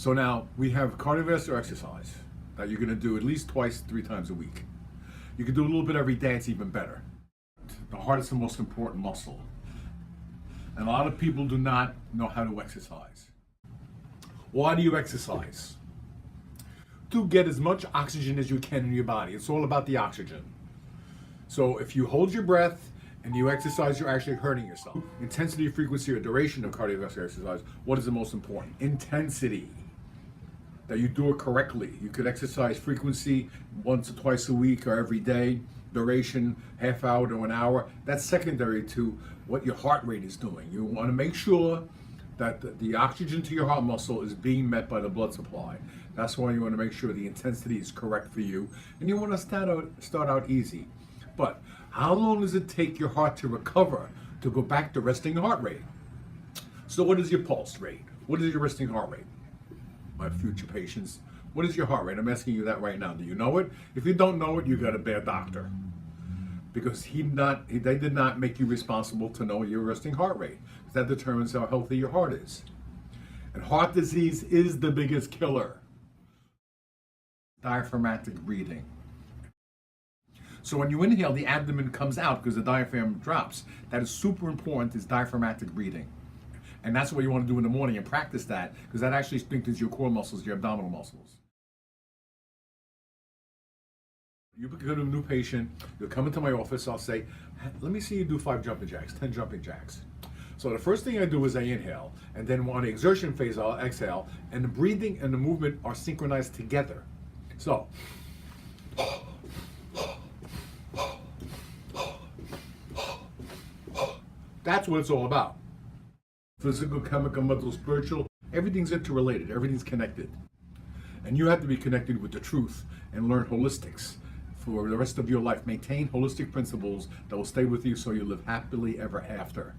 So now we have cardiovascular exercise that you're gonna do at least twice, 3 times a week. You can do a little bit every day, it's even better. The heart is the most important muscle. And a lot of people do not know how to exercise. Why do you exercise? To get as much oxygen as you can in your body. It's all about the oxygen. So if you hold your breath and you exercise, you're actually hurting yourself. Intensity, frequency, or duration of cardiovascular exercise, what is the most important? Intensity. That you do it correctly. You could exercise frequency once or twice a week or every day. Duration, half hour to an hour. That's secondary to what your heart rate is doing. You want to make sure that the oxygen to your heart muscle is being met by the blood supply. That's why you want to make sure the intensity is correct for you. And you want to start out easy. But how long does it take your heart to recover to go back to resting heart rate? So what is your pulse rate? What is your resting heart rate? My future patients, what is your heart rate? I'm asking you that right now. Do you know it? If you don't know it, you got a bad doctor. Because they did not make you responsible to know your resting heart rate. That determines how healthy your heart is. And heart disease is the biggest killer. Diaphragmatic breathing. So when you inhale, the abdomen comes out because the diaphragm drops. That is super important, is diaphragmatic breathing. And that's what you want to do in the morning and practice that, because that actually strengthens your core muscles, your abdominal muscles. You become a new patient, you'll come into my office, I'll say, let me see you do 5 jumping jacks, 10 jumping jacks. So the first thing I do is I inhale, and then on the exertion phase, I'll exhale, and the breathing and the movement are synchronized together. So, that's what it's all about. Physical, chemical, mental, spiritual, everything's interrelated, everything's connected. And you have to be connected with the truth and learn holistics for the rest of your life. Maintain holistic principles that will stay with you so you live happily ever after.